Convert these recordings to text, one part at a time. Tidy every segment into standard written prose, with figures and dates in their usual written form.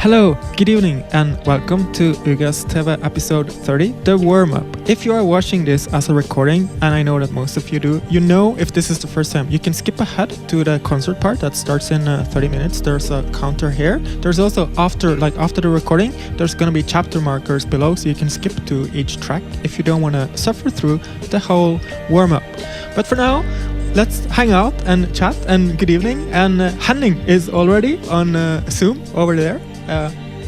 Hello, good evening, and welcome to Ugress TV episode 30, the Warmup. If you are watching this as a recording, and I know that most of you do, you know if this is the first time, you can skip ahead to the concert part that starts in 30 minutes. There's a counter here. There's also after the recording, there's gonna be chapter markers below, so you can skip to each track if you don't want to suffer through the whole warm-up. But for now, let's hang out and chat, and good evening. And Henning is already on Zoom over there,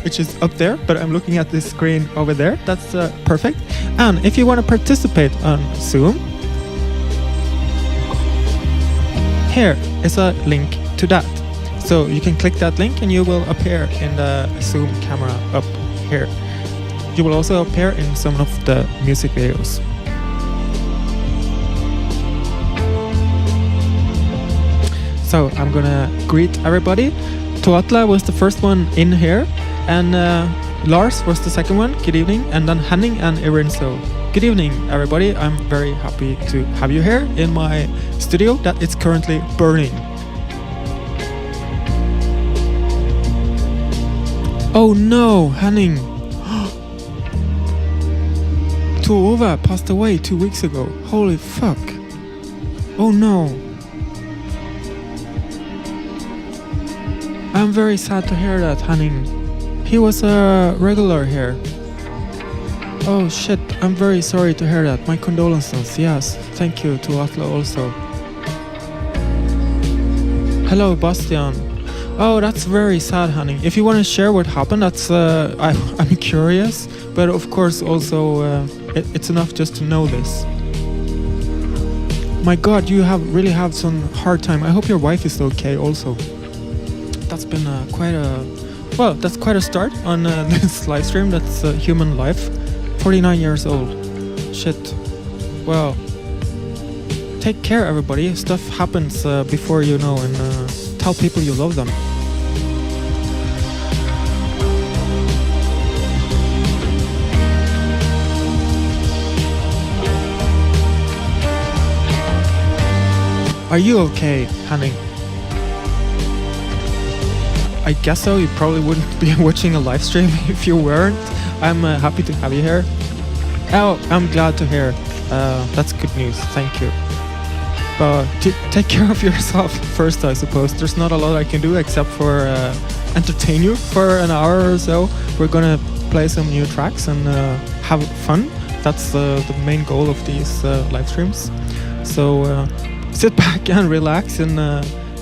which is up there, but I'm looking at this screen over there. That's perfect. And if you want to participate on Zoom, here is a link to that. So you can click that link and you will appear in the Zoom camera up here. You will also appear in some of the music videos. So I'm gonna greet everybody. Toatla was the first one in here, and Lars was the second one. Good evening. And then Henning and Erin. So good evening, everybody. I'm very happy to have you here in my studio that is currently burning. Oh no, Henning. Tuova passed away 2 weeks ago. Holy fuck. Oh no. I'm very sad to hear that, Henning. He was a regular here. Oh shit, I'm very sorry to hear that. My condolences, yes. Thank you to Atla also. Hello, Bastian. Oh, that's very sad, Henning. If you want to share what happened, that's I'm curious. But of course also it's enough just to know this. My god, you really have some hard time. I hope your wife is okay also. That's been that's quite a start on this live stream. That's human life. 49 years old. Shit. Well, take care, everybody. Stuff happens before you know, and tell people you love them. Are you okay, Henning? I guess so. You probably wouldn't be watching a live stream if you weren't. I'm happy to have you here. Oh, I'm glad to hear. That's good news. Thank you. But take care of yourself first, I suppose. There's not a lot I can do except for entertain you for an hour or so. We're gonna play some new tracks and have fun. That's the main goal of these live streams. So sit back and relax and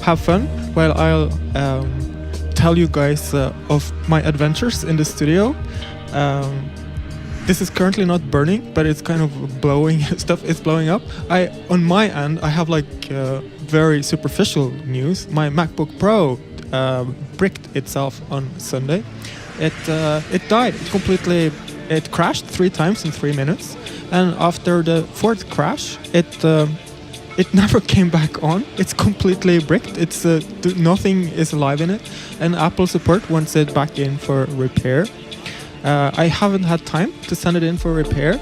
have fun while I'll tell you guys of my adventures in the studio. This is currently not burning, but it's kind of blowing. Stuff is blowing up. On my end, I have like very superficial news. My MacBook Pro bricked itself on Sunday. It died. It crashed 3 times in 3 minutes, and after the 4th crash, it never came back on. It's completely bricked. It's nothing is alive in it, and Apple support wants it back in for repair. I haven't had time to send it in for repair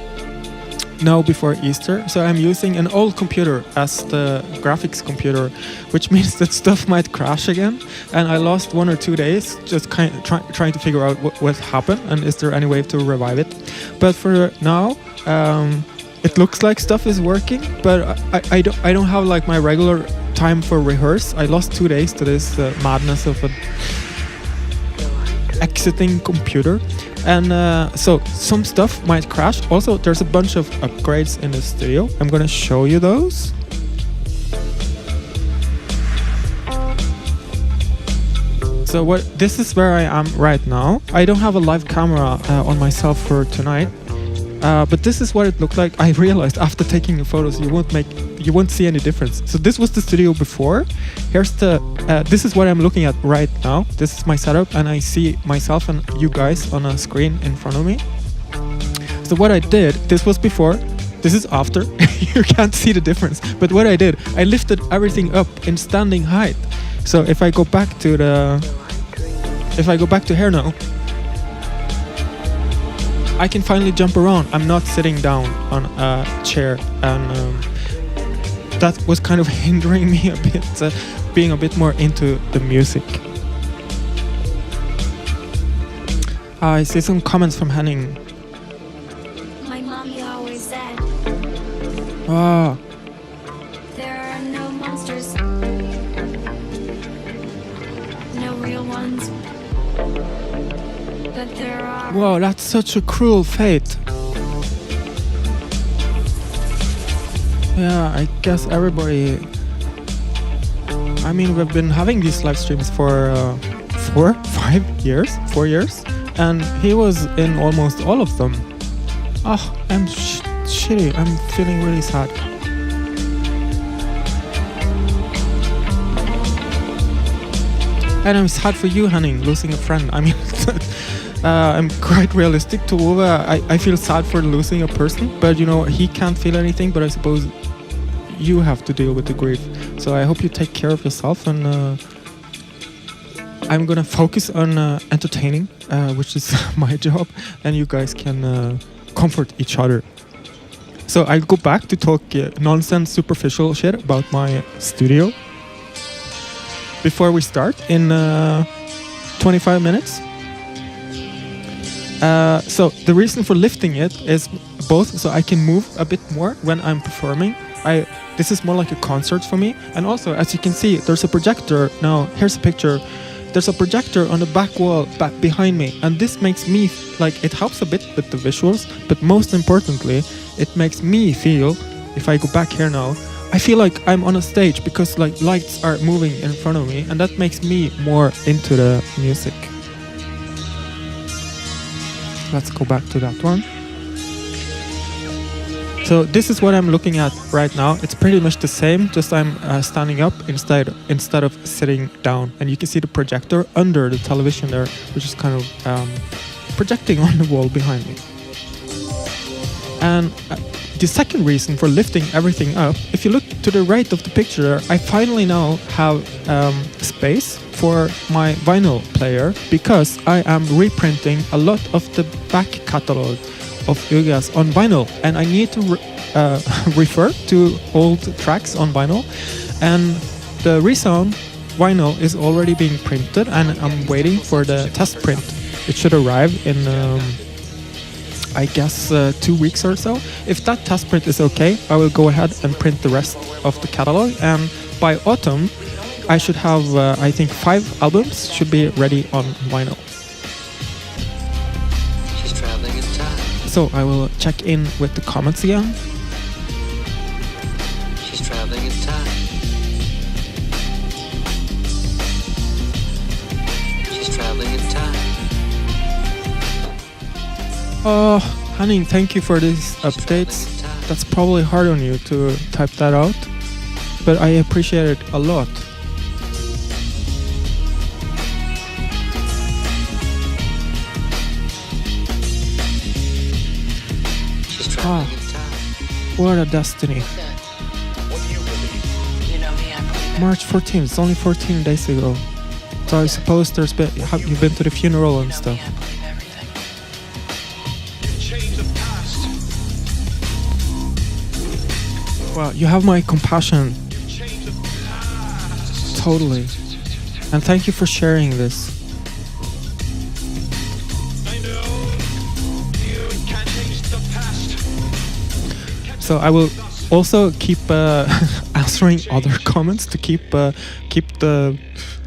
now before Easter, so I'm using an old computer as the graphics computer, which means that stuff might crash again. And I lost 1 or 2 days just kind of trying to figure out what happened and is there any way to revive it. But for now, it looks like stuff is working, but I don't have like my regular time for rehearse. I lost 2 days to this madness of an exiting computer, and so some stuff might crash. Also, there's a bunch of upgrades in the studio. I'm gonna show you those. So this is where I am right now. I don't have a live camera on myself for tonight. But this is what it looked like. I realized after taking the photos, you won't see any difference. So this was the studio before. Here's this is what I'm looking at right now. This is my setup, and I see myself and you guys on a screen in front of me. So what I did, this was before, this is after. You can't see the difference. But what I did, I lifted everything up in standing height. So if I go back to here now, I can finally jump around. I'm not sitting down on a chair, and that was kind of hindering me a bit, being a bit more into the music. I see some comments from Henning. My mommy always said Ah, there are no monsters, no real ones, but there are. whoa, that's such a cruel fate. Yeah, I guess everybody... I mean, we've been having these live streams for 4 years, and he was in almost all of them. Oh, I'm shitty. I'm feeling really sad. And I'm sad for you, Henning, losing a friend. I mean, I'm quite realistic to Ove. I feel sad for losing a person, but you know, he can't feel anything, but I suppose you have to deal with the grief. So I hope you take care of yourself, and I'm gonna focus on entertaining, which is my job, and you guys can comfort each other. So I'll go back to talk nonsense, superficial shit about my studio before we start in 25 minutes. So the reason for lifting it is both so I can move a bit more when I'm performing. This is more like a concert for me, and also, as you can see, there's a projector. Now here's a picture. There's a projector on the back wall behind me, and this makes me like, it helps a bit with the visuals, but most importantly, it makes me feel, if I go back here now, I feel like I'm on a stage because like lights are moving in front of me, and that makes me more into the music. Let's go back to that one. So this is what I'm looking at right now. It's pretty much the same, just I'm standing up instead of sitting down. And you can see the projector under the television there, which is kind of projecting on the wall behind me. And the second reason for lifting everything up, if you look to the right of the picture, I finally now have space for my vinyl player, because I am reprinting a lot of the back catalog of Ugress on vinyl, and I need to refer to old tracks on vinyl, and the resound vinyl is already being printed, and I'm waiting for the test print. It should arrive in I guess 2 weeks or so. If that test print is okay, I will go ahead and print the rest of the catalog, and by autumn I should have I think 5 albums should be ready on vinyl. So I will check in with the comments again. She's traveling in time. She's traveling in time. Oh, Henning, thank you for these updates. That's probably hard on you to type that out, but I appreciate it a lot. Ah, what a destiny. March 14th, it's only 14 days ago. So I suppose you've been to the funeral and stuff. Wow, you have my compassion. Totally. And thank you for sharing this. So I will also keep answering other comments to keep the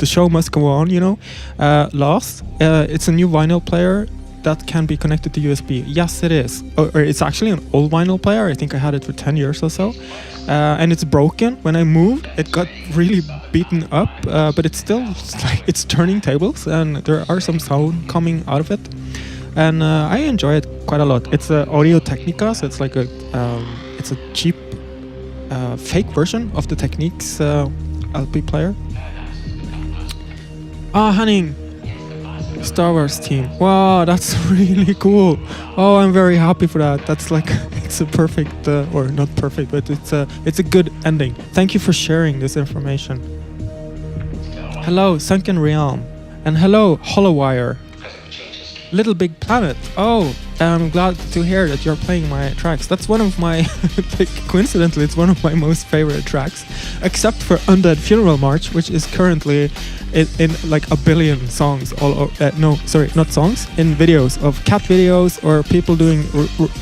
show must go on, you know. Last, it's a new vinyl player that can be connected to USB. Yes, it is. Or it's actually an old vinyl player. I think I had it for 10 years or so. And it's broken. When I moved, it got really beaten up, but it's still it's turning tables, and there are some sound coming out of it. And I enjoy it quite a lot. It's a Audio Technica, so it's like it's a cheap fake version of the Technics LP player. Ah, Henning, Star Wars team. Wow, that's really cool. Oh, I'm very happy for that. That's like, it's a perfect, or not perfect, but it's a good ending. Thank you for sharing this information. Hello, Sunken Realm, and hello, Hollowwire. Little Big Planet. Oh, I'm glad to hear that you're playing my tracks. That's one of my, coincidentally, it's one of my most favorite tracks, except for Undead Funeral March, which is currently in like a billion songs no, sorry, not songs, in videos of cat videos or people doing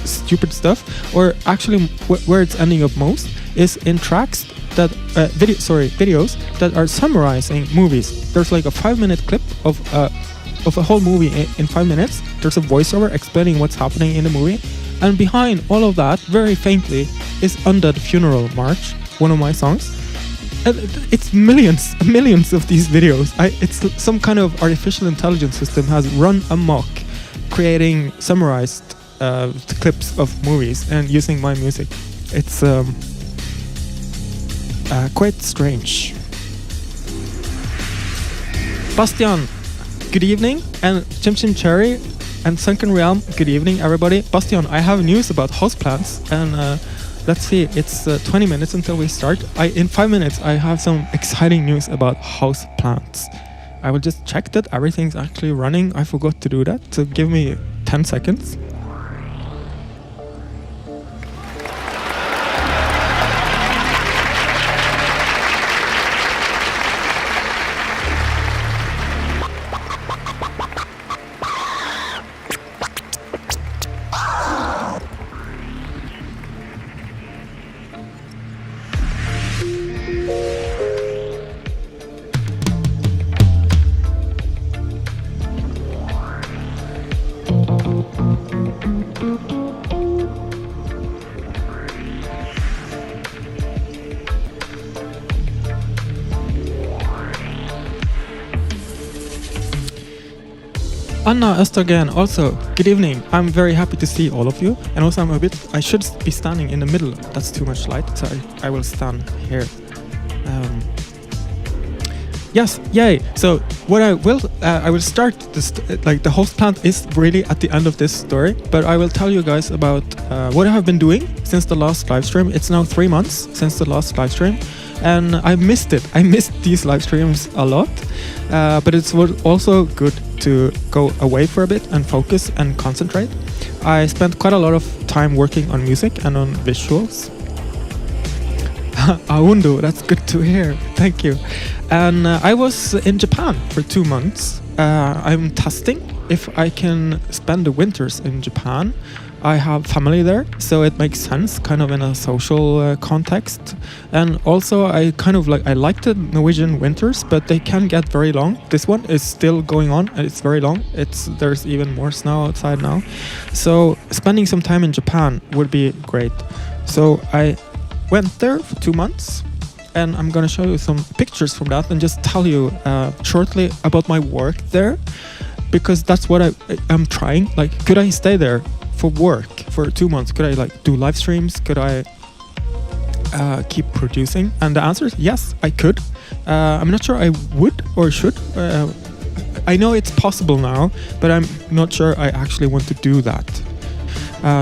stupid stuff, or actually where it's ending up most is in tracks that videos that are summarizing movies. There's like a 5-minute clip of a whole movie in 5 minutes. There's a voiceover explaining what's happening in the movie, and behind all of that, very faintly, is Undead Funeral March, one of my songs. It's millions of these videos. It's some kind of artificial intelligence system has run amok, creating summarized clips of movies and using my music. It's quite strange. Bastian, good evening, and Chim Chim Cherry and Sunken Realm, good evening everybody. Bastian, I have news about houseplants, and let's see, it's 20 minutes until we start. In 5 minutes I have some exciting news about houseplants. I will just check that everything's actually running. I forgot to do that, so give me 10 seconds. Anna Östergren, also, good evening. I'm very happy to see all of you. And also I should be standing in the middle. That's too much light, so I will stand here. Yes, yay. So what I will start this, like the host plant is really at the end of this story, but I will tell you guys about what I have been doing since the last live stream. It's now 3 months since the last live stream, and I missed it. I missed these live streams a lot, but it's also good to go away for a bit and focus and concentrate. I spent quite a lot of time working on music and on visuals. Aundu, that's good to hear. Thank you. And I was in Japan for 2 months. I'm testing if I can spend the winters in Japan. I have family there, so it makes sense, kind of in a social context. And also, I like the Norwegian winters, but they can get very long. This one is still going on, and it's very long. There's even more snow outside now. So spending some time in Japan would be great. So I went there for 2 months, and I'm gonna show you some pictures from that and just tell you shortly about my work there, because that's what I'm trying. Like, could I stay there for work for 2 months? Could I do live streams? Could I keep producing? And the answer is yes, I could. I'm not sure I would or should. I know it's possible now, but I'm not sure I actually want to do that.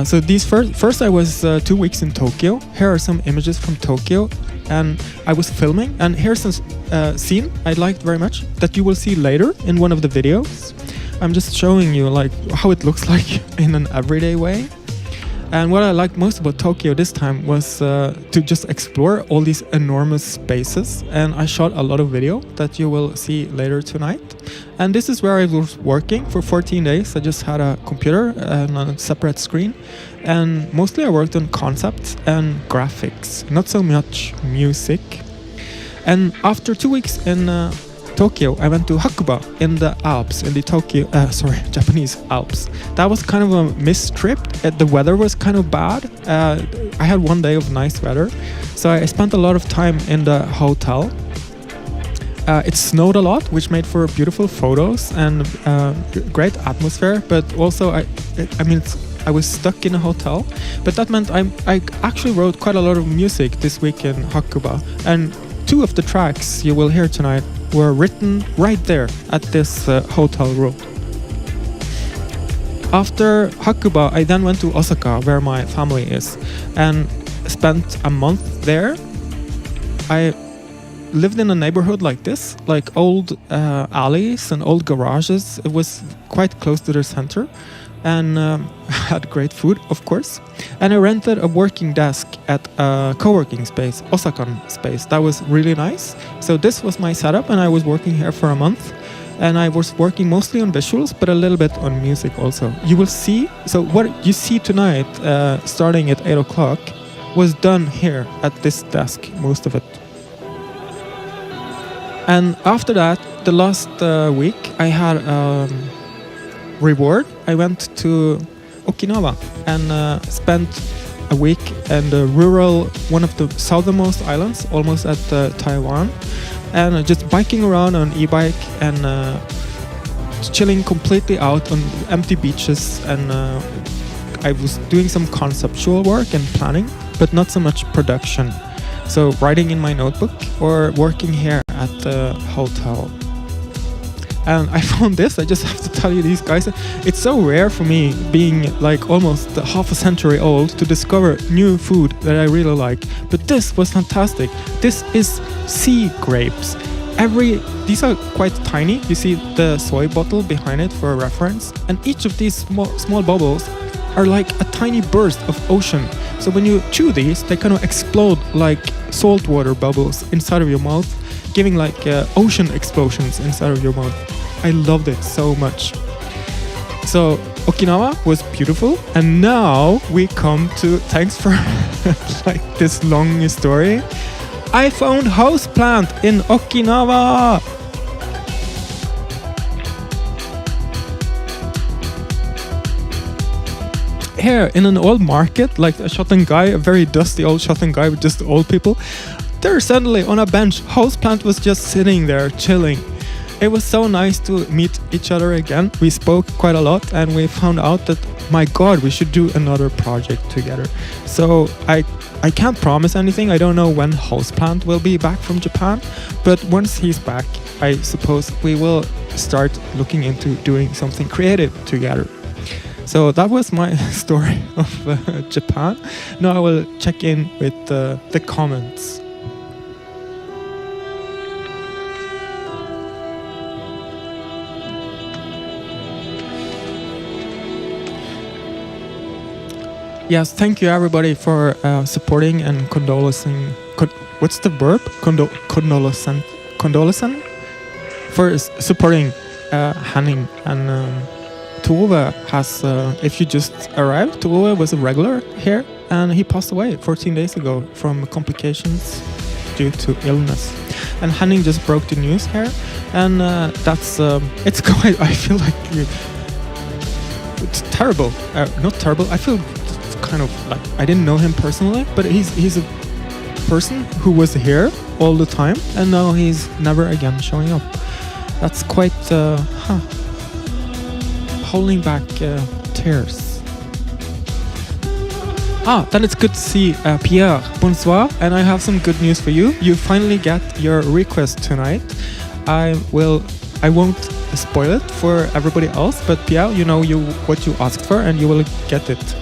So these first I was 2 weeks in Tokyo. Here are some images from Tokyo, and I was filming, and here's a scene I liked very much that you will see later in one of the videos. I'm just showing you like how it looks like in an everyday way. And what I liked most about Tokyo this time was to just explore all these enormous spaces, and I shot a lot of video that you will see later tonight. And this is where I was working for 14 days. I just had a computer and a separate screen, and mostly I worked on concepts and graphics, not so much music. And after 2 weeks in Tokyo, I went to Hakuba in the Alps, in the Japanese Alps. That was kind of a missed trip. The weather was kind of bad. I had 1 day of nice weather, so I spent a lot of time in the hotel. It snowed a lot, which made for beautiful photos and great atmosphere, but also I was stuck in a hotel, but that meant I actually wrote quite a lot of music this week in Hakuba, and 2 of the tracks you will hear tonight were written right there at this hotel room. After Hakuba, I then went to Osaka, where my family is, and spent a month there. I lived in a neighborhood like this, like old alleys and old garages. It was quite close to the center. and had great food, of course. And I rented a working desk at a co-working space, Osakan space. That was really nice. So this was my setup, and I was working here for a month. And I was working mostly on visuals, but a little bit on music also. You will see, so what you see tonight, starting at 8 o'clock, was done here at this desk, most of it. And after that, the last week, I had reward. I went to Okinawa and spent a week in the rural, one of the southernmost islands, almost at Taiwan, and just biking around on e-bike and chilling completely out on empty beaches. And I was doing some conceptual work and planning, but not so much production. So writing in my notebook or working here at the hotel. And I found this, I just have to tell you, these guys, it's so rare for me, being like almost half a century old, to discover new food that I really like. But this was fantastic. This is sea grapes. These are quite tiny. You see the soy bottle behind it for a reference. And each of these small bubbles are like a tiny burst of ocean. So when you chew these, they kind of explode like saltwater bubbles inside of your mouth, giving like ocean explosions inside of your mouth. I loved it so much. So Okinawa was beautiful, and now we come to, thanks for like this long story. I found houseplant in Okinawa. Here in an old market, like a Shoten guy, a very dusty old Shoten guy with just old people, there suddenly on a bench, houseplant was just sitting there chilling. It was so nice to meet each other again. We spoke quite a lot, and we found out that, my God, we should do another project together. So I can't promise anything. I don't know when houseplant will be back from Japan, but once he's back, I suppose we will start looking into doing something creative together. So that was my story of Japan. Now I will check in with the comments. Yes, thank you everybody for supporting and condolencing. What's the verb? Condolencing for supporting Henning. And Tove has, if you just arrived, Tove was a regular here, and he passed away 14 days ago from complications due to illness. And Henning just broke the news here, and that's it's quite. I feel like it's terrible. Not terrible. I feel kind of like I didn't know him personally, but he's a person who was here all the time, and now he's never again showing up. That's quite holding back tears. Then it's good to see Pierre. Bonsoir, and I have some good news for you. You finally get your request tonight. I won't spoil it for everybody else, but Pierre, you know what you asked for, and you will get it.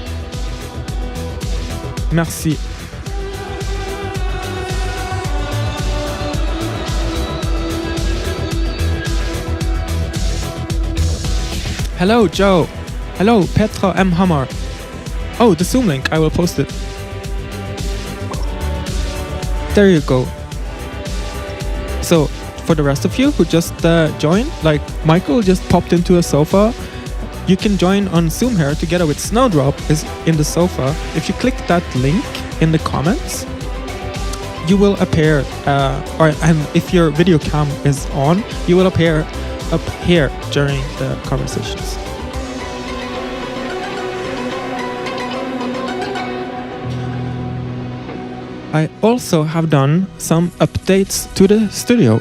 Merci. Hello, Joe. Hello, Petra M. Hammer. Oh, the Zoom link. I will post it. There you go. So, for the rest of you who just joined, like Michael just popped into a sofa, you can join on Zoom here together with Snowdrop is in the sofa. If you click that link in the comments, you will appear, and if your video cam is on, you will appear up here during the conversations. I also have done some updates to the studio.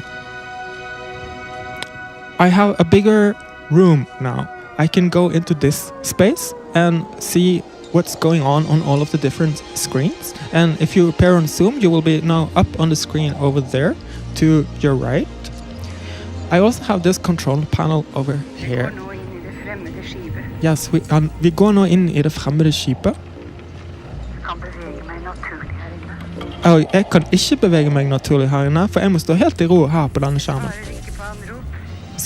I have a bigger room now. I can go into this space and see what's going on all of the different screens. And if you appear on Zoom, you will be now up on the screen over there to your right. I also have this control panel over here. Yes, vi går nå inn I det fremmede skipet. Jeg kan ikke bevege meg naturlig her inne, for jeg må stå helt I ro her på denne skjermen.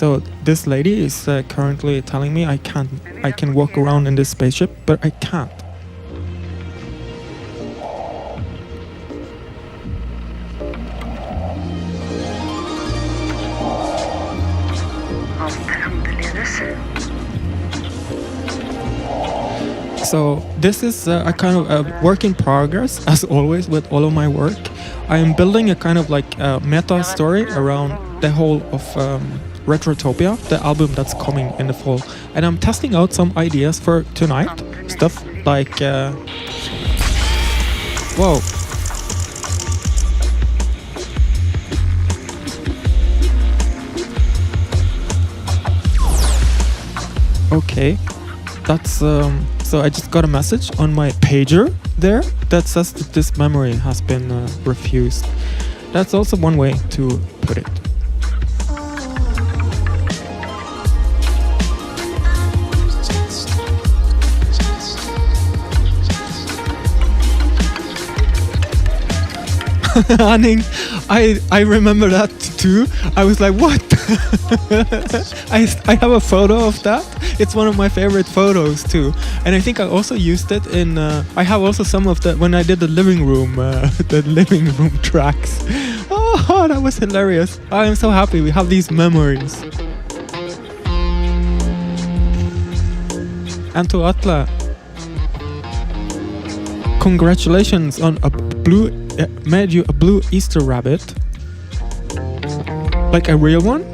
So this lady is currently telling me I can walk around in this spaceship, but I can't. So this is a kind of a work in progress, as always with all of my work. I am building a kind of like meta story around the whole of Retrotopia, the album that's coming in the fall. And I'm testing out some ideas for tonight. Stuff like... whoa. Okay. That's... So I just got a message on my pager there that says that this memory has been refused. That's also one way to put it. Hanning, I remember that too. I was like, what? I have a photo of that. It's one of my favorite photos too. And I think I also used it in, I have also some of that when I did the living room tracks. Oh, that was hilarious. I am so happy we have these memories. And to Atle, congratulations on a blue, made you a blue Easter rabbit. Like a real one?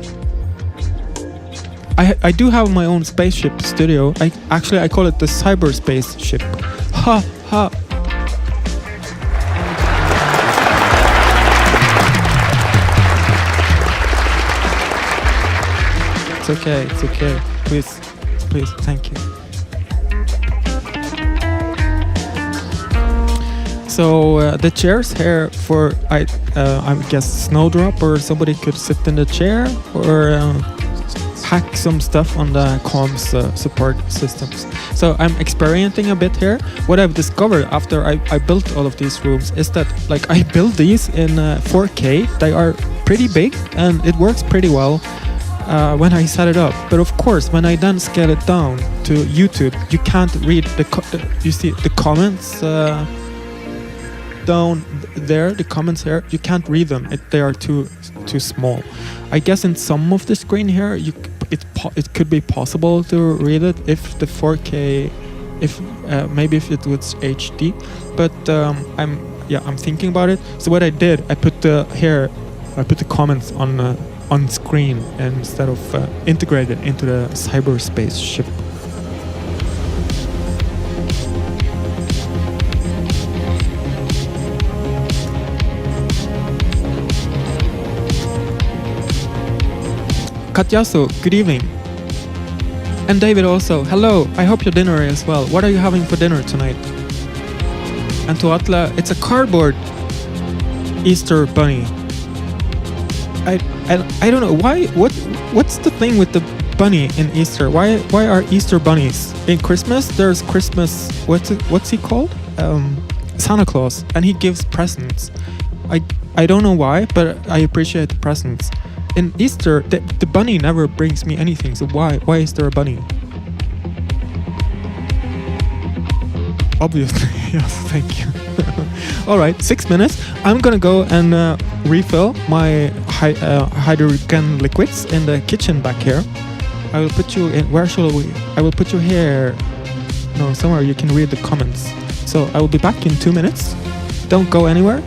I do have my own spaceship studio. I call it the cyberspace ship. Ha ha. It's okay, it's okay. Please, thank you. So the chairs here for I guess Snowdrop or somebody could sit in the chair or hack some stuff on the comms support systems. So I'm experimenting a bit here. What I've discovered after I built all of these rooms is that like I built these in 4K. They are pretty big and it works pretty well when I set it up. But of course, when I then scale it down to YouTube, you can't read you see the comments down there, the comments here, you can't read them. They are too small. I guess in some of the screen here, it could be possible to read it if the 4K, maybe if it was HD. But I'm thinking about it. So what I did, I put the comments on screen instead of integrated into the cyberspace ship. Katyasu, good evening. And David also, hello, I hope your dinner is well. What are you having for dinner tonight? And to Atla, it's a cardboard Easter bunny. I don't know, what's the thing with the bunny in Easter? Why are Easter bunnies? In Christmas, there's Christmas, what's he called? Santa Claus, and he gives presents. I don't know why, but I appreciate the presents. In Easter, the bunny never brings me anything, so why is there a bunny? Obviously, yes, thank you. Alright, 6 minutes. I'm gonna go and refill my hydrogen liquids in the kitchen back here. I will put you in, where shall we? I will put you here. No, somewhere you can read the comments. So I will be back in 2 minutes. Don't go anywhere.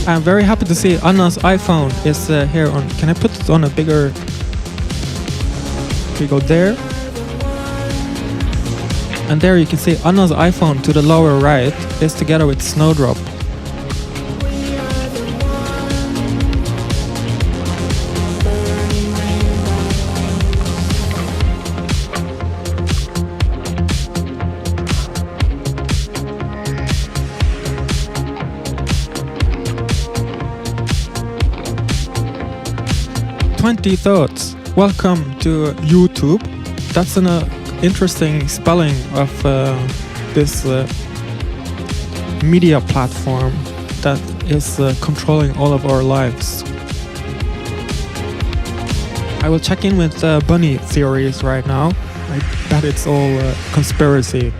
I'm very happy to see Anna's iPhone is here on. Can I put it on a bigger? We go there. And there you can see Anna's iPhone to the lower right is together with Snowdrop. Thoughts. Welcome to YouTube. That's an interesting spelling of this media platform that is controlling all of our lives. I will check in with bunny theories right now. I bet it's all conspiracy.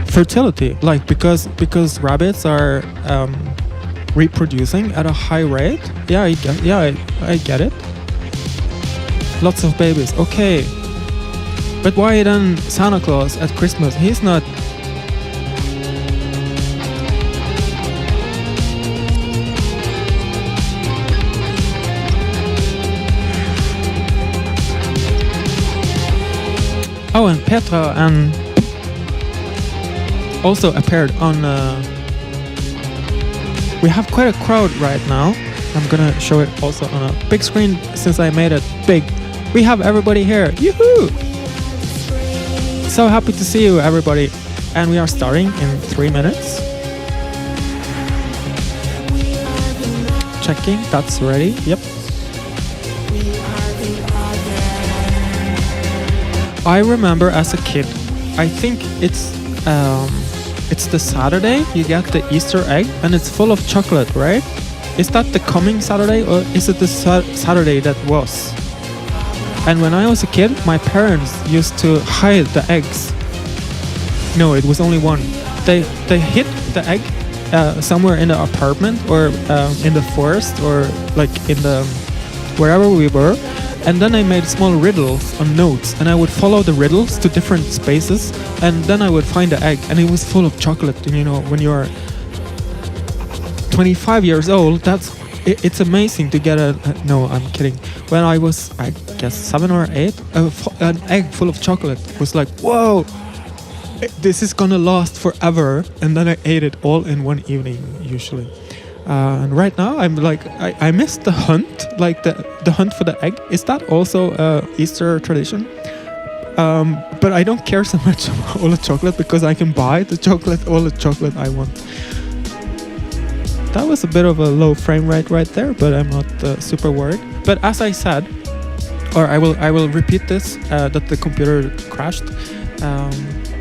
Fertility, like because rabbits are reproducing at a high rate. I get it. Lots of babies. Okay. But why then Santa Claus at Christmas? He's not. Oh, and Petra and also appeared on. We have quite a crowd right now. I'm gonna show it also on a big screen since I made it big. We have everybody here. Yoo-hoo! So happy to see you, everybody. And we are starting in 3 minutes. Checking, that's ready. Yep. I remember as a kid, I think it's the Saturday you get the Easter egg and it's full of chocolate, right? Is that the coming Saturday or is it the Saturday that was? And when I was a kid, my parents used to hide the eggs. No, it was only one. They hid the egg somewhere in the apartment or in the forest or like in the wherever we were. And then I made small riddles on notes and I would follow the riddles to different spaces and then I would find the egg and it was full of chocolate. And you know, when you're 25 years old, it's amazing to get no, I'm kidding. When I was, I guess 7 or 8, an egg full of chocolate was like, whoa, this is gonna last forever. And then I ate it all in one evening usually. And right now I'm like, I miss the hunt, like the hunt for the egg. Is that also a Easter tradition? But I don't care so much about all the chocolate because I can buy all the chocolate I want. That was a bit of a low frame rate right there, but I'm not super worried. But as I said, or I will repeat this, that the computer crashed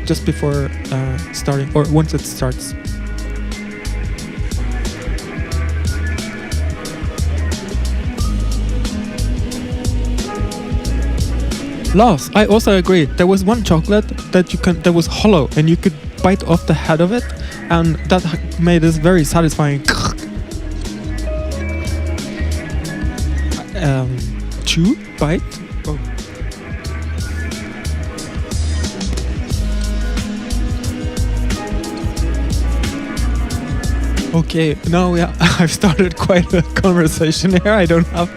just before starting, or once it starts. Loss. I also agree. There was one chocolate that was hollow and you could bite off the head of it, and that made this very satisfying. Chew, bite. Oh. Okay, now I've started quite a conversation here. I don't have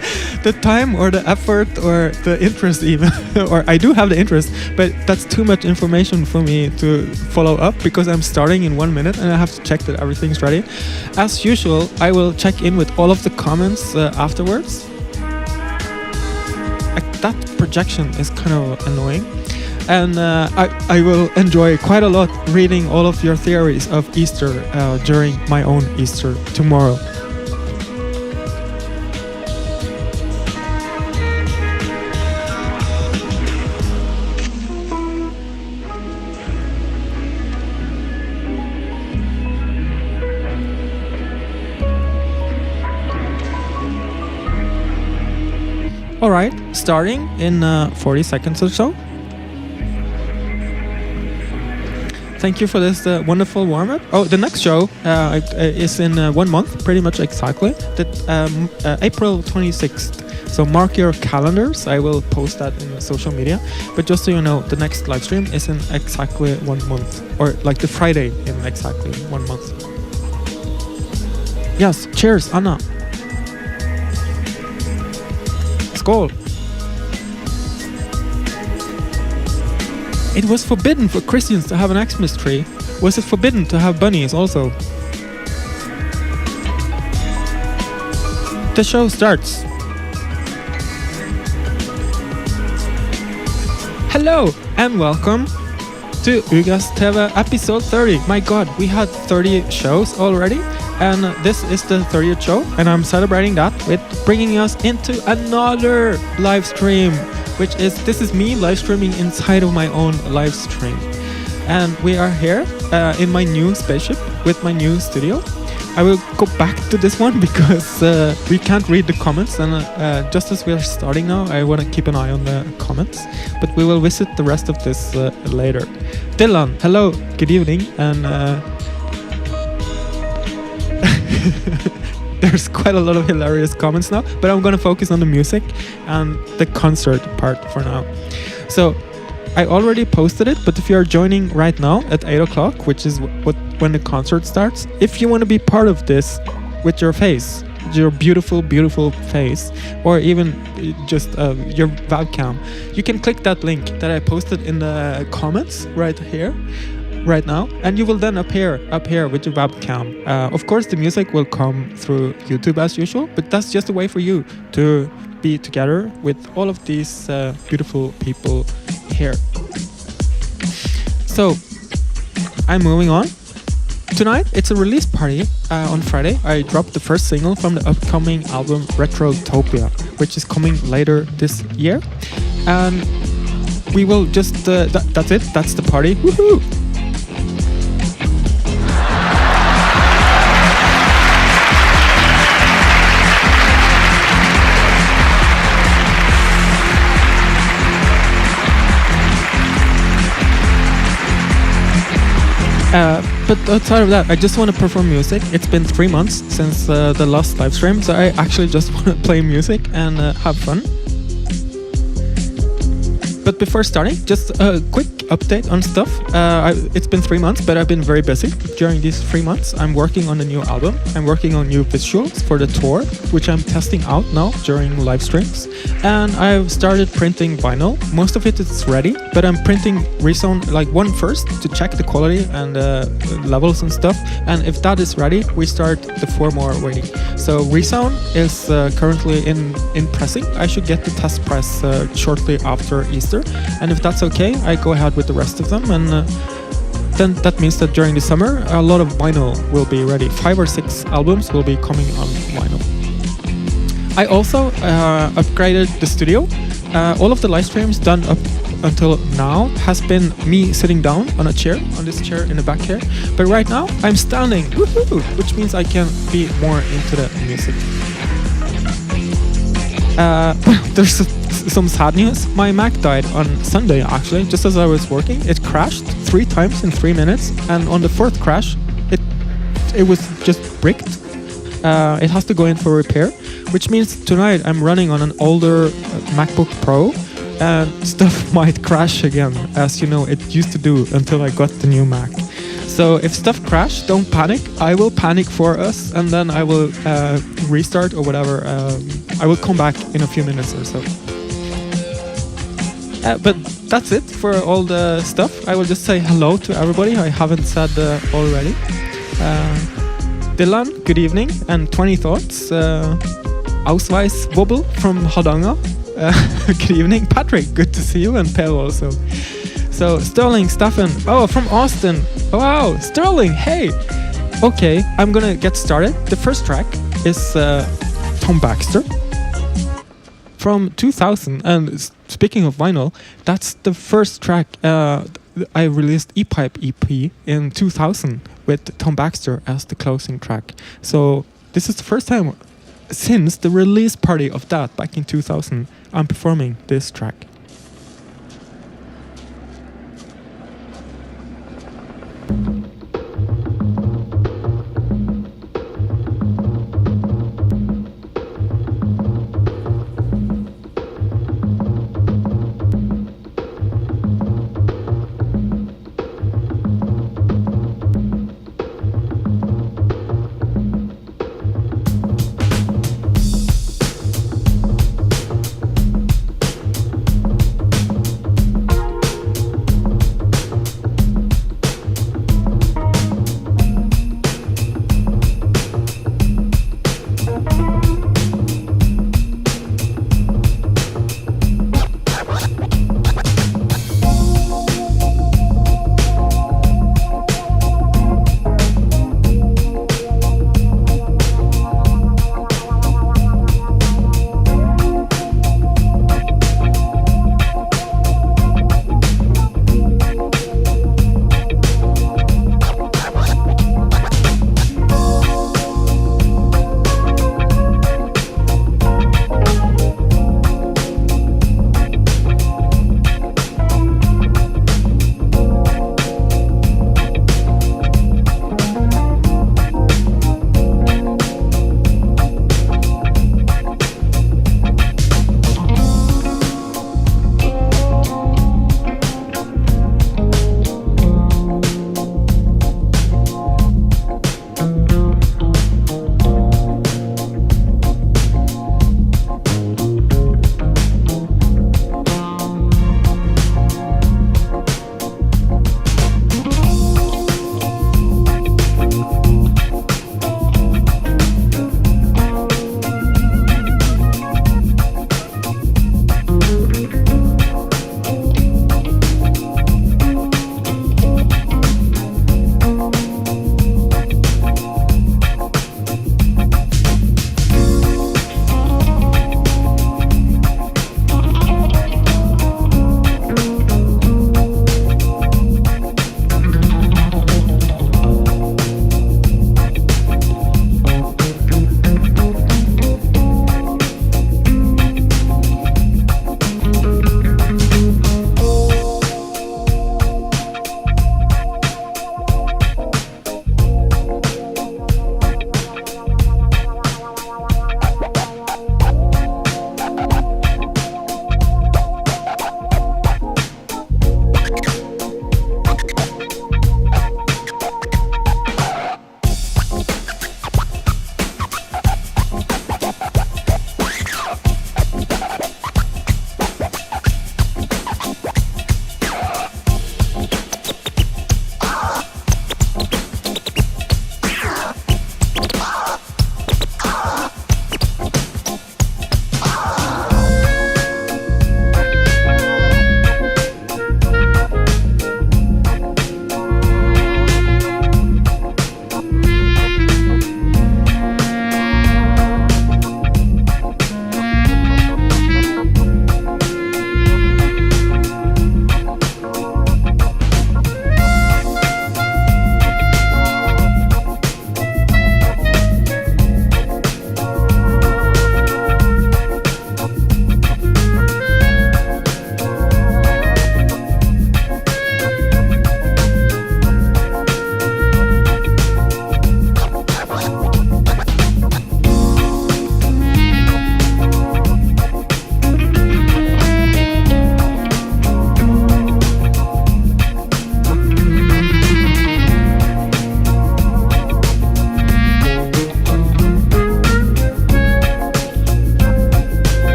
the time or the effort or the interest even. Or I do have the interest, but that's too much information for me to follow up because I'm starting in 1 minute and I have to check that everything's ready. As usual, I will check in with all of the comments afterwards. That projection is kind of annoying. And I will enjoy quite a lot reading all of your theories of Easter during my own Easter tomorrow. Alright, starting in 40 seconds or so. Thank you for this wonderful warm-up. Oh, the next show is in 1 month, pretty much exactly. April 26th. So mark your calendars. I will post that in social media. But just so you know, the next live stream is in exactly 1 month, or like the Friday in exactly 1 month. Yes, cheers, Anna. Skål. It was forbidden for Christians to have an Xmas tree. Was it forbidden to have bunnies also? The show starts. Hello and welcome to Ugress TV episode 30. My god, we had 30 shows already, and this is the 30th show, and I'm celebrating that with bringing us into another live stream, which is, this is me live streaming inside of my own live stream. And we are here in my new spaceship with my new studio. I will go back to this one because we can't read the comments, and just as we are starting now, I want to keep an eye on the comments, but we will visit the rest of this later. Dylan, hello, good evening, and there's quite a lot of hilarious comments now, but I'm going to focus on the music and the concert part for now. So I already posted it, but if you are joining right now at 8 o'clock, which is when the concert starts, if you want to be part of this with your face, your beautiful, beautiful face, or even just your webcam, you can click that link that I posted in the comments right here, right now, and you will then appear up here with your webcam. Of course, the music will come through YouTube as usual, but that's just a way for you to be together with all of these beautiful people here. So I'm moving on. Tonight it's a release party. On Friday I dropped the first single from the upcoming album Retrotopia, which is coming later this year, and we will just that's it, that's the party. Woohoo! But outside of that, I just want to perform music. It's been 3 months since the last live stream, so I actually just want to play music and have fun. But before starting, just a quick update on stuff. It's been 3 months, but I've been very busy during these 3 months. I'm working on a new album. I'm working on new visuals for the tour, which I'm testing out now during live streams. And I've started printing vinyl. Most of it is ready, but I'm printing Rezone like one first to check the quality and levels and stuff. And if that is ready, we start the 4 more waiting. So Rezone is currently in pressing. I should get the test press shortly after Easter. And if that's okay, I go ahead with the rest of them, and then that means that during the summer a lot of vinyl will be ready. 5 or 6 albums will be coming on vinyl. I also upgraded the studio. All of the live streams done up until now has been me sitting down on a chair, on this chair in the back here, but right now I'm standing, woohoo, which means I can be more into the music. There's some sad news. My Mac died on Sunday, actually, just as I was working. It crashed 3 times in 3 minutes, and on the 4th crash, it was just bricked. It has to go in for repair, which means tonight I'm running on an older MacBook Pro, and stuff might crash again, as you know it used to do until I got the new Mac. So if stuff crash, don't panic. I will panic for us, and then I will restart or whatever. I will come back in a few minutes or so. But that's it for all the stuff. I will just say hello to everybody I haven't said already. Dylan, good evening, and 20 thoughts. Ausweis Wobble from Hardanger. Good evening. Patrick, good to see you, and Per also. So Sterling, Stefan, oh, from Austin. Oh, wow, Sterling, hey. Okay, I'm gonna get started. The first track is Tom Baxter from 2000. And speaking of vinyl, that's the first track I released E-Pipe EP in 2000 with Tom Baxter as the closing track. So this is the first time since the release party of that back in 2000 I'm performing this track.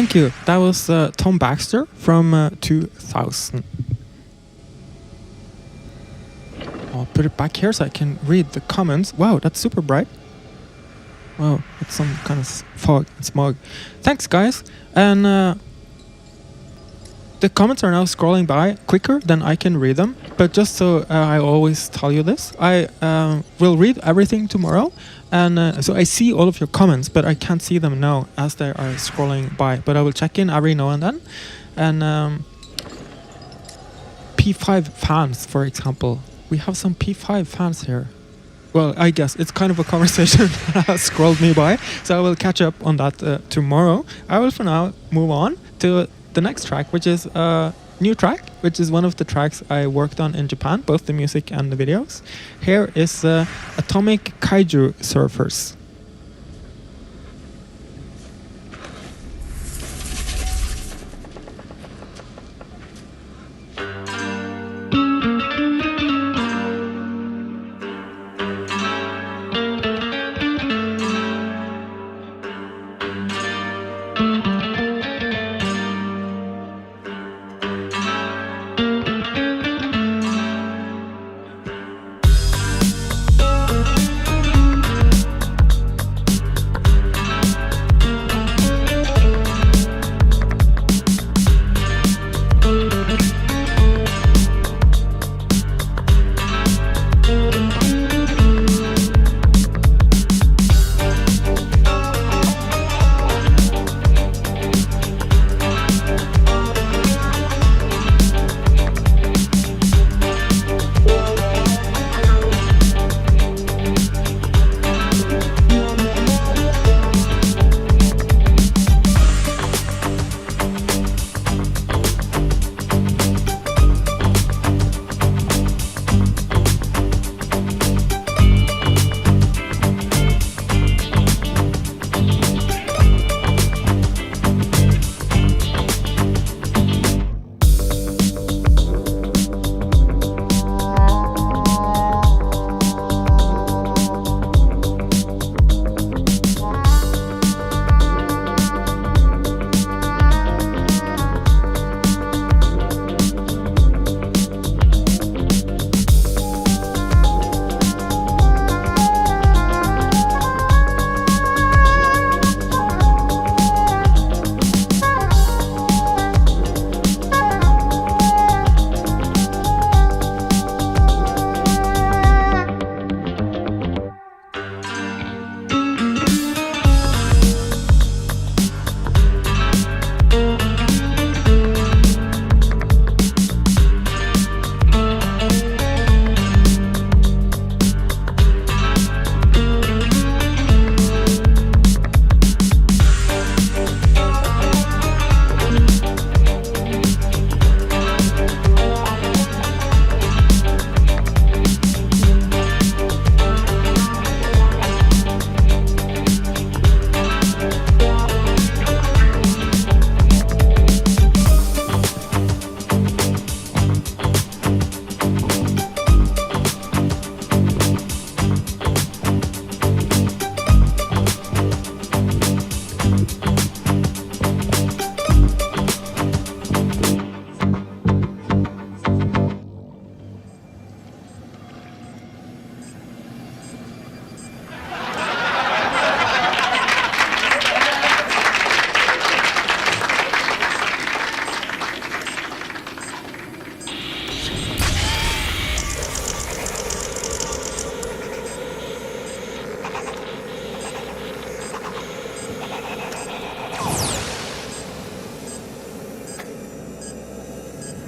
Thank you. That was Tom Baxter from 2000. I'll put it back here so I can read the comments. Wow, that's super bright. Wow, it's some kind of fog and smog. Thanks, guys. And the comments are now scrolling by quicker than I can read them. But just so I always tell you this, I will read everything tomorrow. And so I see all of your comments, but I can't see them now as they are scrolling by. But I will check in every now and then. And P5 fans, for example. We have some P5 fans here. Well, I guess it's kind of a conversation that has scrolled me by. So I will catch up on that tomorrow. I will for now move on to the next track, which is a new track, which is one of the tracks I worked on in Japan, both the music and the videos. Here is Atomic Kaiju Surfers.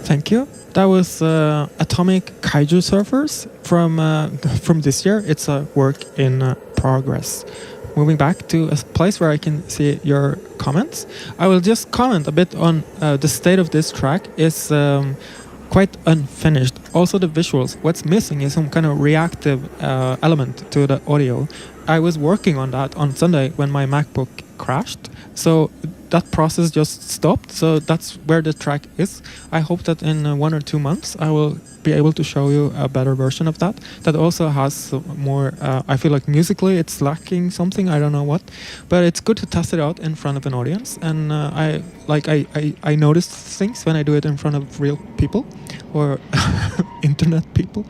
Thank you. That was Atomic Kaiju Surfers from this year. It's a work in progress. Moving back to a place where I can see your comments. I will just comment a bit on the state of this track. It's quite unfinished. Also the visuals. What's missing is some kind of reactive element to the audio. I was working on that on Sunday when my MacBook crashed. So that process just stopped. So that's where the track is. I hope that in 1 or 2 months I will be able to show you a better version of that. That also has more. I feel like musically it's lacking something. I don't know what, but it's good to test it out in front of an audience. And I notice things when I do it in front of real people or internet people.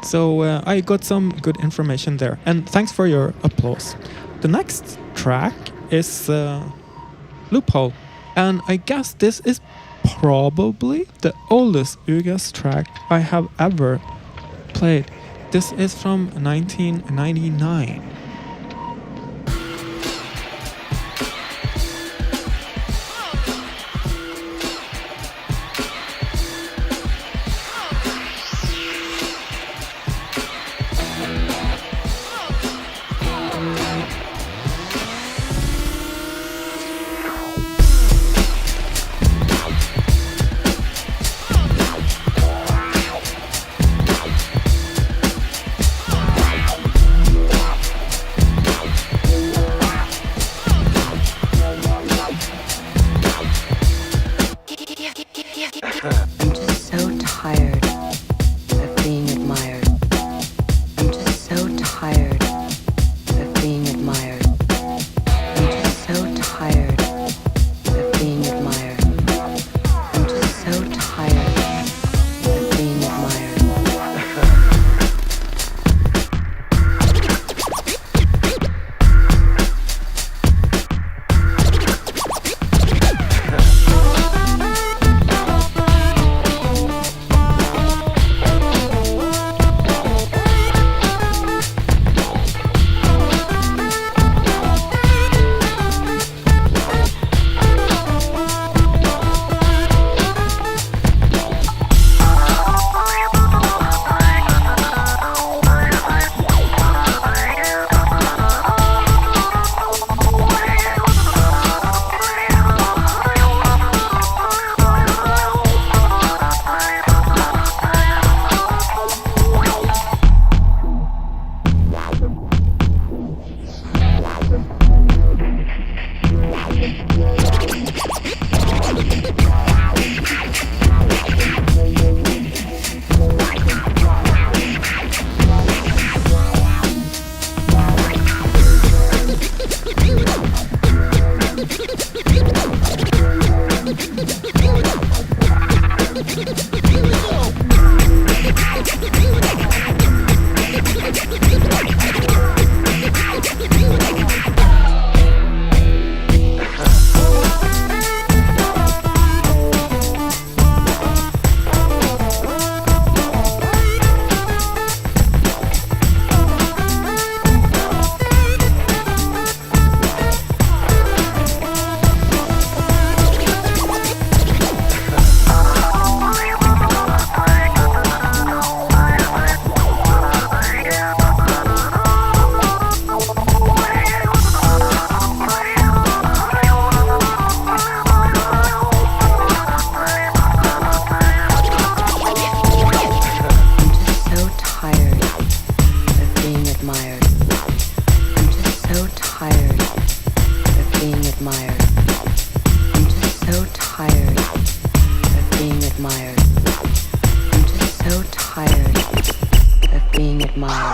So I got some good information there. And thanks for your applause. The next track is Loophole. And I guess this is probably the oldest Ugress track I have ever played. This is from 1999. I'm just so tired of being admired. I'm just so tired of being admired. I'm just so tired of being admired. I'm just so tired of being admired.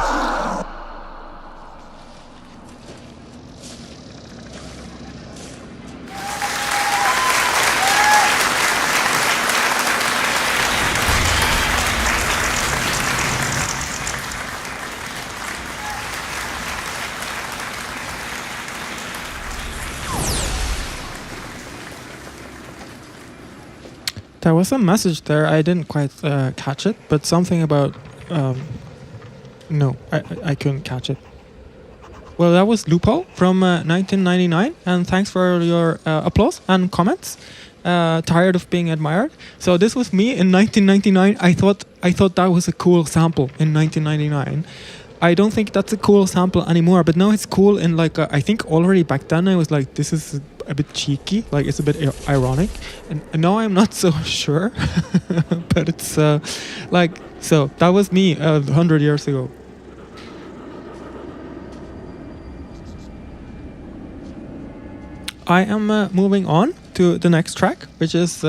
There was a message there. I didn't quite catch it, but something about... no, I couldn't catch it. Well, that was Loophole from 1999, and thanks for your applause and comments. Tired of being admired. So this was me in 1999. I thought that was a cool sample in 1999. I don't think that's a cool sample anymore, but now it's cool in like I think already back then I was like, this is a bit cheeky, like it's a bit ironic, and now I'm not so sure. But it's like, so that was me 100 years ago. I am moving on to the next track, which is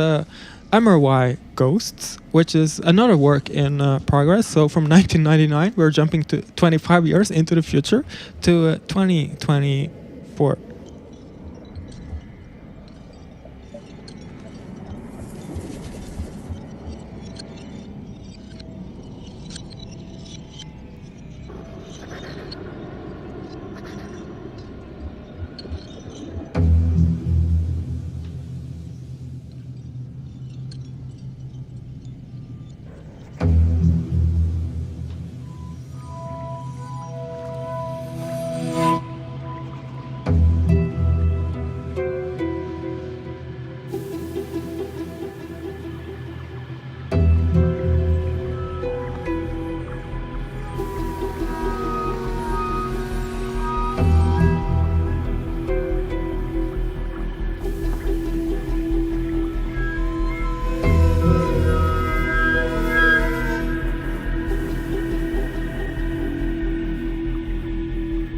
Emmerwhy Ghosts, which is another work in progress. So from 1999, we're jumping to 25 years into the future to 2024.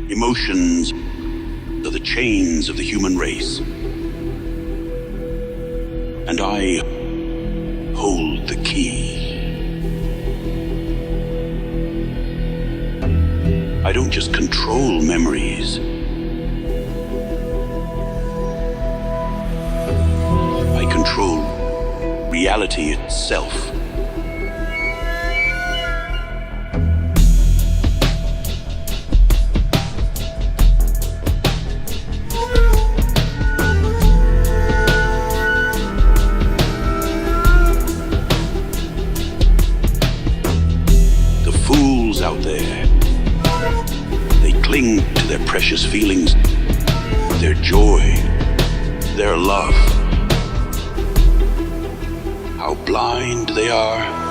Emotions are the chains of the human race. And I hold the key. I don't just control memories. I control reality itself. Out there, they cling to their precious feelings, their joy, their love. How blind they are.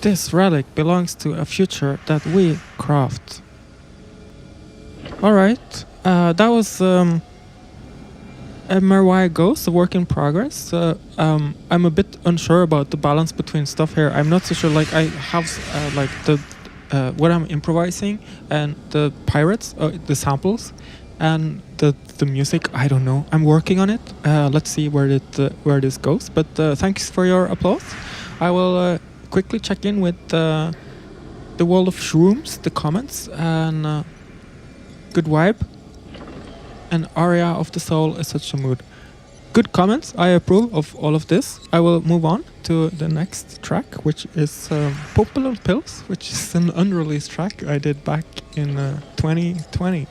This relic belongs to a future that we craft. Alright, that was Emmerwhy Ghosts, a work in progress. I'm a bit unsure about the balance between stuff here. I'm not so sure. Like I have like the what I'm improvising and the pirates, the samples, and the music. I don't know. I'm working on it. Let's see where this goes. But thanks for your applause. I will quickly check in with the world of shrooms, the comments, and good vibe. An aria of the soul is such a mood. Good comments. I approve of all of this. I will move on to the next track, which is Pompel Pills, which is an unreleased track I did back in 2020.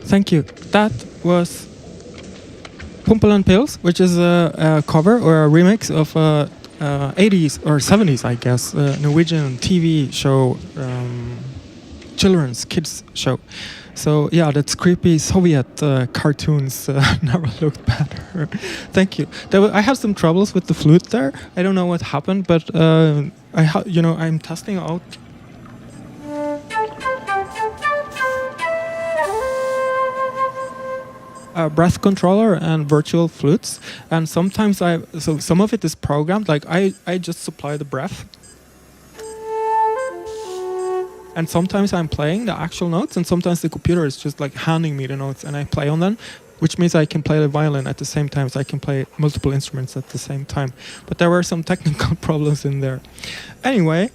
Thank you. That was Pompel Pills, which is a cover or a remix of a 80s or 70s, I guess, Norwegian TV show, children's kids show. So yeah, that's creepy Soviet cartoons never looked better. Thank you. I had some troubles with the flute there. I don't know what happened, but I'm testing out. A breath controller and virtual flutes, and sometimes some of it is programmed. Like I just supply the breath, and sometimes I'm playing the actual notes, and sometimes the computer is just like handing me the notes, and I play on them, which means I can play the violin at the same time, so I can play multiple instruments at the same time. But there were some technical problems in there. Anyway.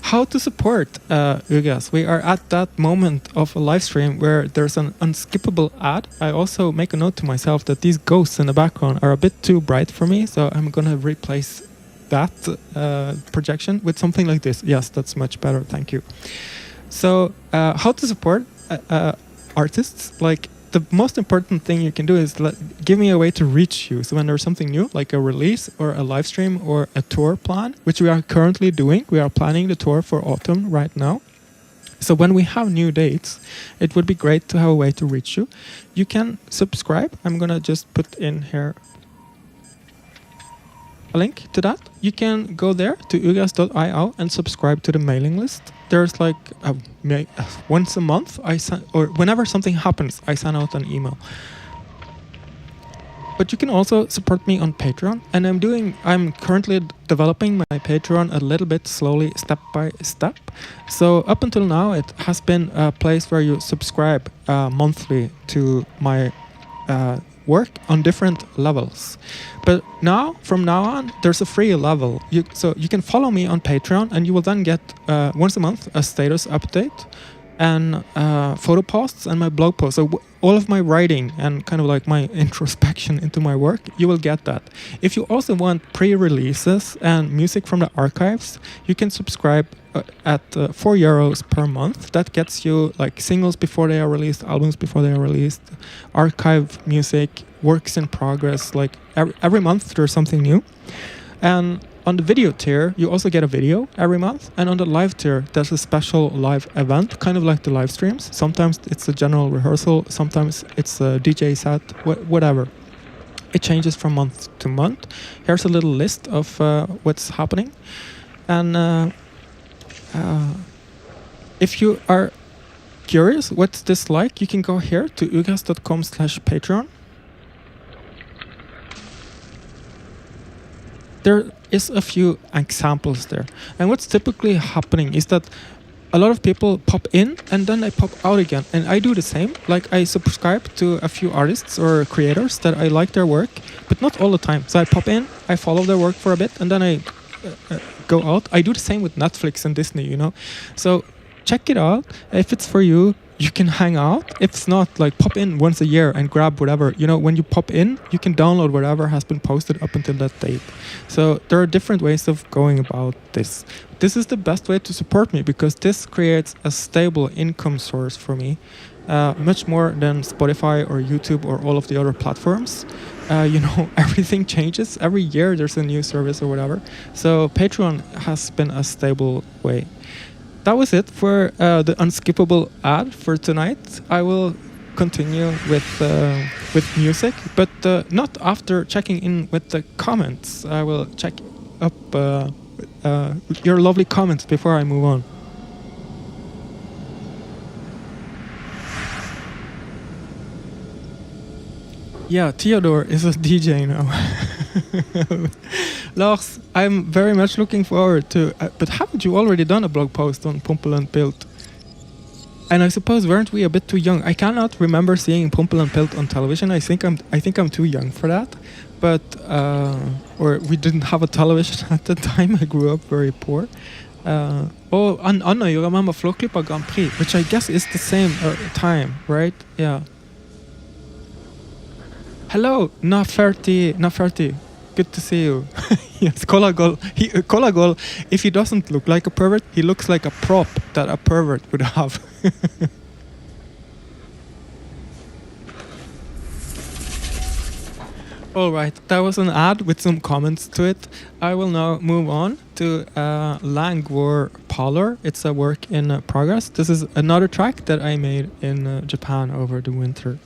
How to support Ugress. We are at that moment of a live stream where there's an unskippable ad. I also make a note to myself that these ghosts in the background are a bit too bright for me, so I'm gonna replace that projection with something like this. Yes, that's much better, thank you. So how to support artists? Like, the most important thing you can do is give me a way to reach you. So when there's something new, like a release or a live stream or a tour plan, which we are currently doing, we are planning the tour for autumn right now. So when we have new dates, it would be great to have a way to reach you. You can subscribe. I'm gonna just put in here a link to that. You can go there to ugress.io and subscribe to the mailing list. There's like once a month, or whenever something happens, I send out an email. But you can also support me on Patreon, and I'm currently developing my Patreon a little bit slowly, step by step. So up until now, it has been a place where you subscribe monthly to my work on different levels. But now, from now on, there's a free level. So you can follow me on Patreon, and you will then get once a month a status update and photo posts and my blog posts. So all of my writing and kind of like my introspection into my work, you will get that. If you also want pre-releases and music from the archives, you can subscribe at €4 per month. That gets you like singles before they are released, albums before they are released, archive music, works in progress. Like every month there's something new. And on the video tier, you also get a video every month. And on the live tier, there's a special live event, kind of like the live streams. Sometimes it's a general rehearsal, sometimes it's a DJ set, whatever. It changes from month to month. Here's a little list of what's happening. And if you are curious what's this like, you can go here to ugress.com/Patreon. There is a few examples there. And what's typically happening is that a lot of people pop in and then they pop out again. And I do the same. Like I subscribe to a few artists or creators that I like their work, but not all the time. So I pop in, I follow their work for a bit, and then I go out. I do the same with Netflix and Disney, you know. So check it out. If it's for you, you can hang out. If it's not, like pop in once a year and grab whatever. You know, when you pop in, you can download whatever has been posted up until that date. So there are different ways of going about this. This is the best way to support me because this creates a stable income source for me, much more than Spotify or YouTube or all of the other platforms. You know, everything changes. Every year there's a new service or whatever. So Patreon has been a stable way. That was it for the unskippable ad for tonight. I will continue with music, but not after checking in with the comments. I will check up your lovely comments before I move on. Yeah, Theodore is a DJ now. Lars, I'm very much looking forward to... but haven't you already done a blog post on Pompel Pills? And I suppose, weren't we a bit too young? I cannot remember seeing Pompel Pills on television. I think I'm too young for that. But... or we didn't have a television at the time. I grew up very poor. Oh, Anna, you remember Flåklypa Grand Prix, which I guess is the same time, right? Yeah. Hello, Naferti. Good to see you. Yes, Kolagol. Kolagol, if he doesn't look like a pervert, he looks like a prop that a pervert would have. Alright, that was an ad with some comments to it. I will now move on to Langour Parlour. It's a work in progress. This is another track that I made in Japan over the winter.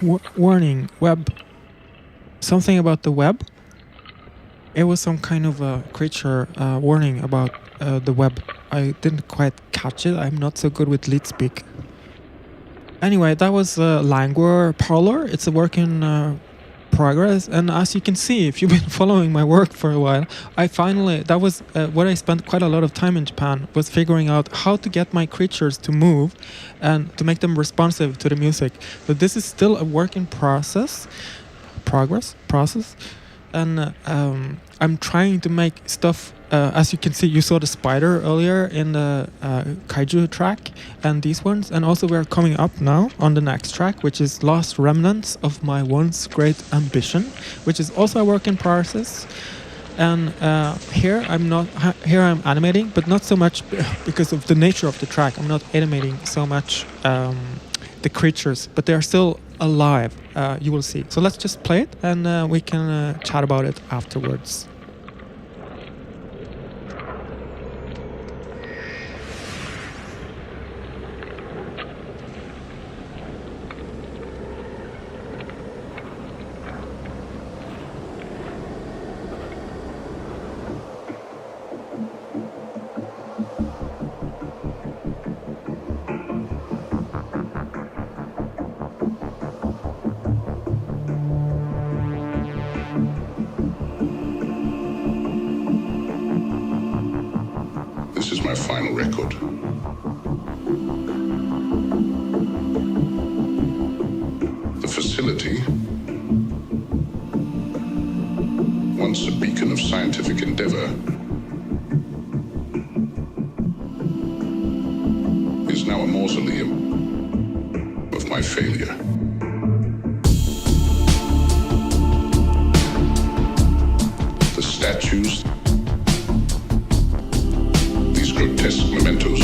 Warning, web. Something about the web. It was some kind of a creature warning about the web. I didn't quite catch it. I'm not so good with lead speak. Anyway, that was Langour Parlour. It's a work in progress, and as you can see, if you've been following my work for a while, that was what I spent quite a lot of time in Japan, was figuring out how to get my creatures to move and to make them responsive to the music. But this is still a work in process, and I'm trying to make stuff. As you can see, you saw the spider earlier in the Kaiju track, and these ones, and also we're coming up now on the next track, which is Lost Remnants of My Once Great Ambition, which is also a work in process. And here I'm animating, but not so much because of the nature of the track. I'm not animating so much the creatures, but they are still alive. You will see. So let's just play it, and we can chat about it afterwards. This is my final record. The facility, once a beacon of scientific endeavor, is now a mausoleum of my failure. The statues, grotesque mementos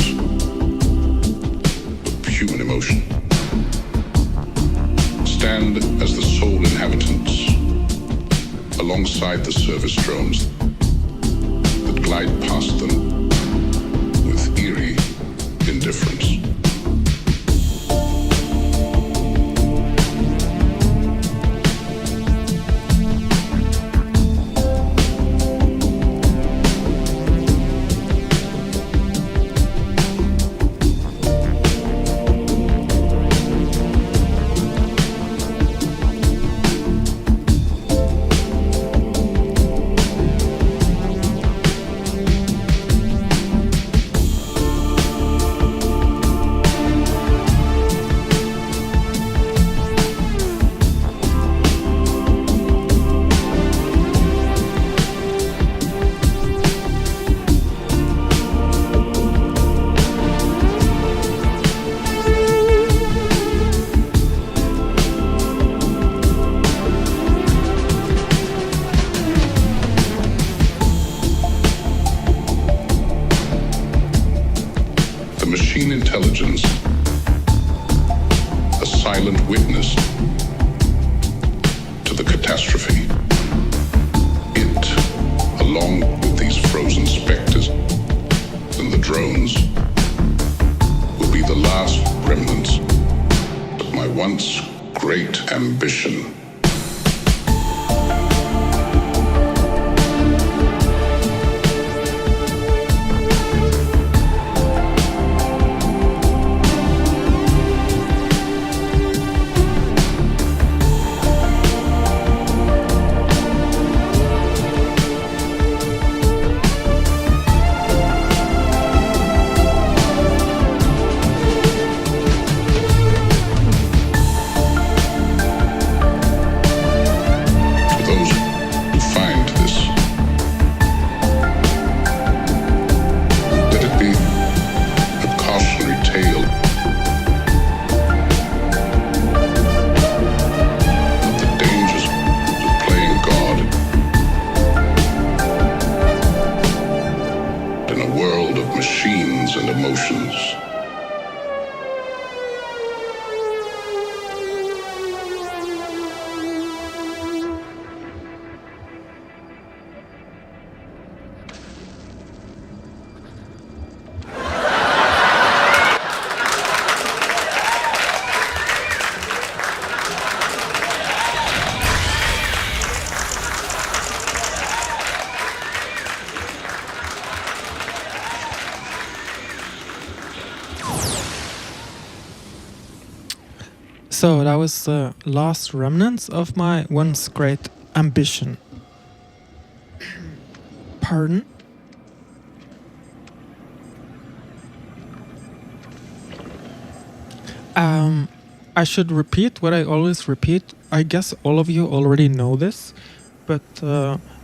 of human emotion, stand as the sole inhabitants alongside the service drones that glide past them with eerie indifference. Intelligence, a silent witness to the catastrophe. It, along with these frozen specters and the drones, will be the last remnants of my once great ambition. So that was the last remnants of my once great ambition. Pardon? I should repeat what I always repeat. I guess all of you already know this, but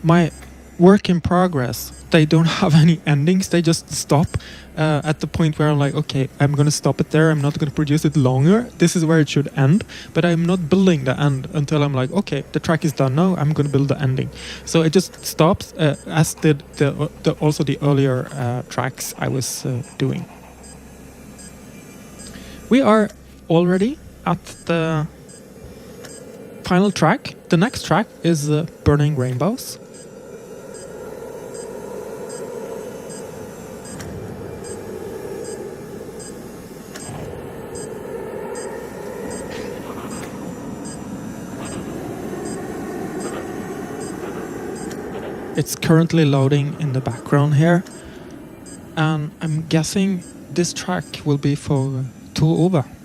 my work in progress, they don't have any endings. They just stop at the point where I'm like, okay, I'm gonna stop it there. I'm not gonna produce it longer. This is where it should end. But I'm not building the end until I'm like, okay, the track is done now. I'm gonna build the ending. So it just stops, as did also the earlier tracks I was doing. We are already at the final track. The next track is Burning Rainbows. It's currently loading in the background here, and I'm guessing this track will be for Tor Ove.